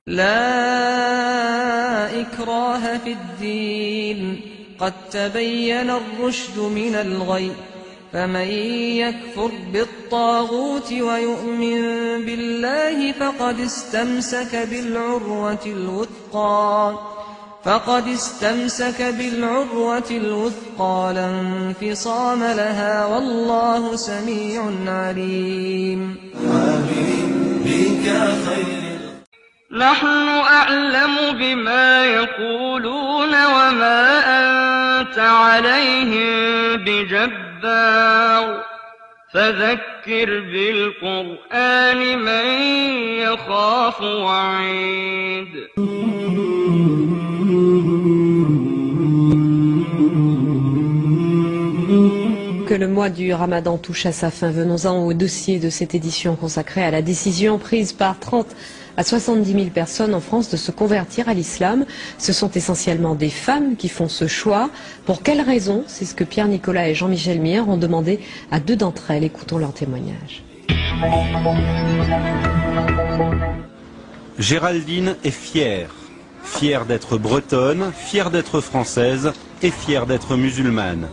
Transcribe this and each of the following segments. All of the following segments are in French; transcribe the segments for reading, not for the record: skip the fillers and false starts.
لا إكراه في الدين قد تبين الرشد من الغي فمن يكفر بالطاغوت ويؤمن بالله فقد استمسك بالعروة الوثقى لا انفصام لها والله سميع عليم. نحن أعلم بما يقولون وما أنت عليهم بجبار فذكر بالقرآن من يخاف وعيد. Que le mois du Ramadan touche à sa fin. Venons-en au dossier de cette édition consacrée à la décision prise par 30 à 70 000 personnes en France de se convertir à l'islam. Ce sont essentiellement des femmes qui font ce choix. Pour quelles raisons? C'est ce que Pierre Nicolas et Jean-Michel Mier ont demandé à 2 d'entre elles. Écoutons leur témoignage. Géraldine est fière. Fière d'être bretonne, fière d'être française et fière d'être musulmane.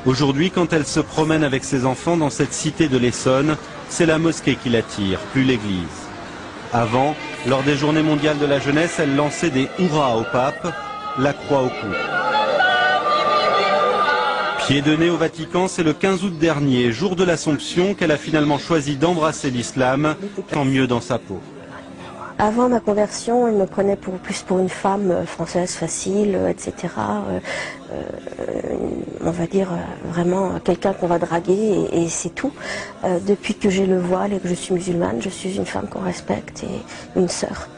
Aujourd'hui, quand elle se promène avec ses enfants dans cette cité de l'Essonne, c'est la mosquée qui l'attire, plus l'église. Avant, lors des journées mondiales de la jeunesse, elle lançait des hurrahs au pape, la croix au cou. Pied de nez au Vatican, c'est le 15 août dernier, jour de l'Assomption, qu'elle a finalement choisi d'embrasser l'islam, tant mieux dans sa peau. Avant ma conversion, il me prenait plus pour une femme française facile, etc. On va dire vraiment quelqu'un qu'on va draguer et c'est tout. Depuis que j'ai le voile et que je suis musulmane, je suis une femme qu'on respecte et une sœur.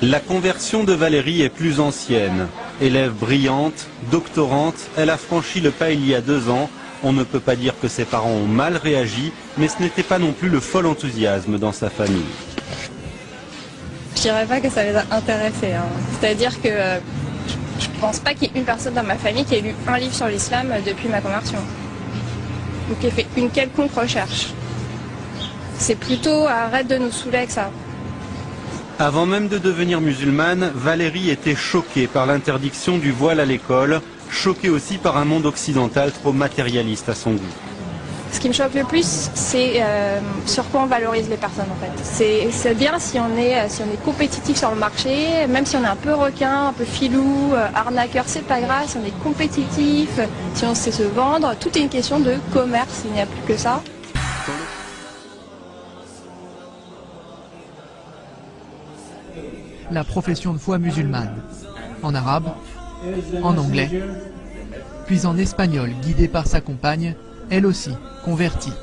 La conversion de Valérie est plus ancienne. Élève brillante, doctorante, elle a franchi le pas il y a 2 ans. On ne peut pas dire que ses parents ont mal réagi, mais ce n'était pas non plus le fol enthousiasme dans sa famille. Je dirais pas que ça les a intéressés. C'est-à-dire que je pense pas qu'il y ait une personne dans ma famille qui ait lu un livre sur l'islam depuis ma conversion. Ou qui ait fait une quelconque recherche. C'est plutôt arrête de nous saouler avec ça. Avant même de devenir musulmane, Valérie était choquée par l'interdiction du voile à l'école, choquée aussi par un monde occidental trop matérialiste à son goût. Ce qui me choque le plus, c'est sur quoi on valorise les personnes en fait. C'est bien si on est compétitif sur le marché, même si on est un peu requin, un peu filou, arnaqueur, c'est pas grave, si on est compétitif, si on sait se vendre, tout est une question de commerce, il n'y a plus que ça. La profession de foi musulmane, en arabe, en anglais, puis en espagnol, guidée par sa compagne, elle aussi convertie.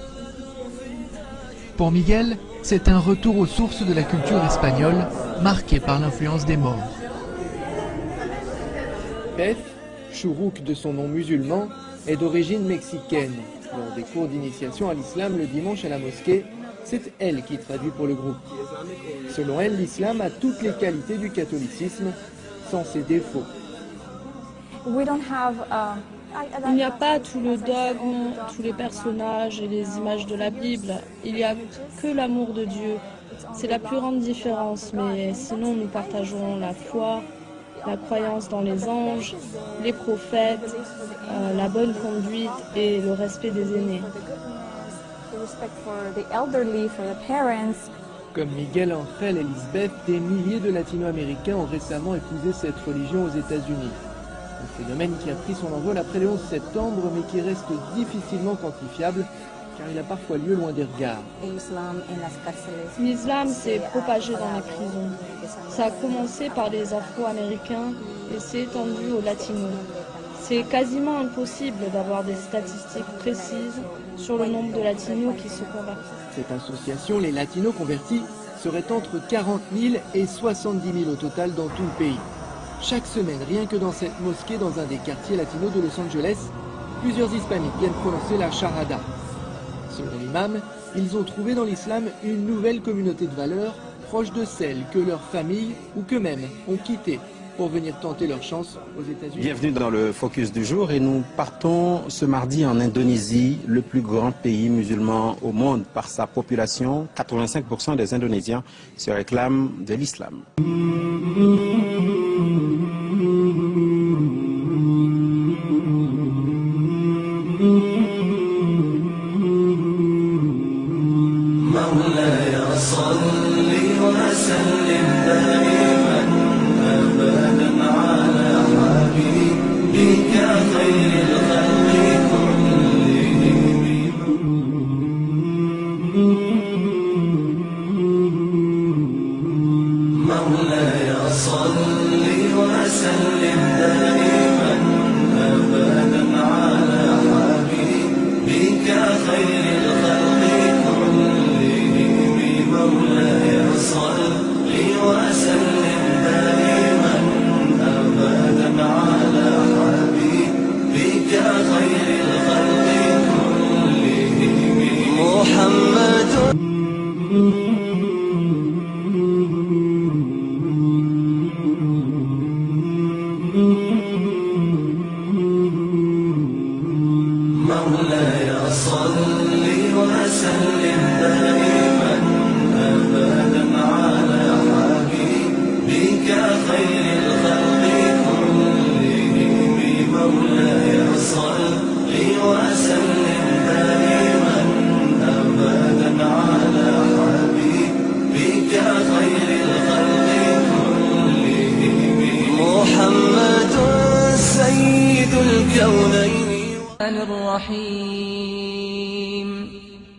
Pour Miguel, c'est un retour aux sources de la culture espagnole, marquée par l'influence des Maures. Beth, Chourouk de son nom musulman, est d'origine mexicaine. Lors des cours d'initiation à l'islam le dimanche à la mosquée, c'est elle qui traduit pour le groupe. Selon elle, l'islam a toutes les qualités du catholicisme, sans ses défauts. Il n'y a pas tout le dogme, tous les personnages et les images de la Bible. Il n'y a que l'amour de Dieu. C'est la plus grande différence, mais sinon nous partageons la foi, la croyance dans les anges, les prophètes, la bonne conduite et le respect des aînés. Comme Miguel entre elle et Lisbeth, des milliers de latino-américains ont récemment épousé cette religion aux États-Unis. Un phénomène qui a pris son envol après le 11 septembre, mais qui reste difficilement quantifiable, car il a parfois lieu loin des regards. L'islam s'est propagé dans les prisons. Ça a commencé par les Afro-Américains et s'est étendu aux Latinos. C'est quasiment impossible d'avoir des statistiques précises sur le nombre de latinos qui se convertissent. Cette association, les Latinos convertis, serait entre 40 000 et 70 000 au total dans tout le pays. Chaque semaine, rien que dans cette mosquée, dans un des quartiers latinos de Los Angeles, plusieurs hispaniques viennent prononcer la Shahada. Selon l'imam, ils ont trouvé dans l'islam une nouvelle communauté de valeurs proche de celle que leurs familles ou qu'eux-mêmes ont quittée pour venir tenter leur chance aux États-Unis. Bienvenue dans le Focus du jour et nous partons ce mardi en Indonésie, le plus grand pays musulman au monde par sa population. 85% des Indonésiens se réclament de l'islam.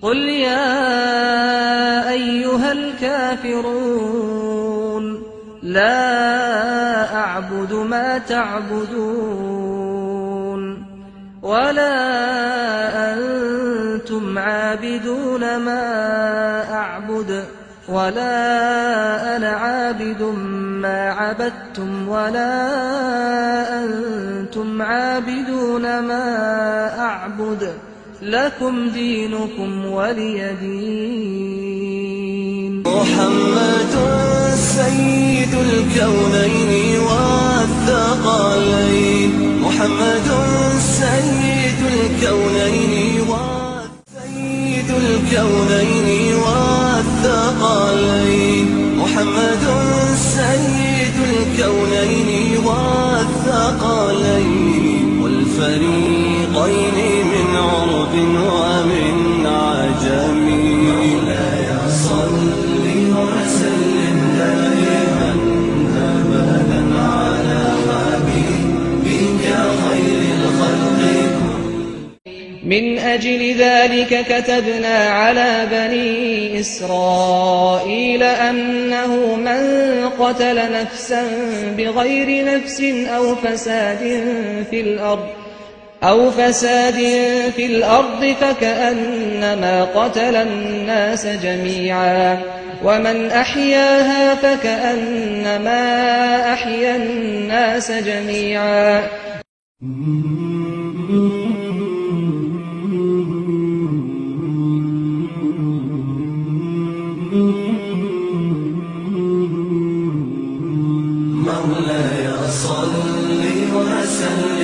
قل يا أيها الكافرون لا أعبد ما تعبدون ولا أنتم عابدون ما أعبد ولا أنا عابد ما عبدتم ولا أنتم عابدون ما أعبد لكم دينكم ولي دين. محمد سيد الكونين والثقلين محمد سيد الكونين والثقلين محمد سيد الكونين والثقلين والفريقين من عرب ومن عجم. مولاي صل وسلم دائما ابدا على حبيبك خير الخلق. من أجل ذلك كتبنا على بني إسرائيل أنه من قتل نفسا بغير نفس أو فساد في الأرض فكأنما قتل الناس جميعا ومن أحياها فكأنما أحيا الناس جميعا. مولاي صل وسلم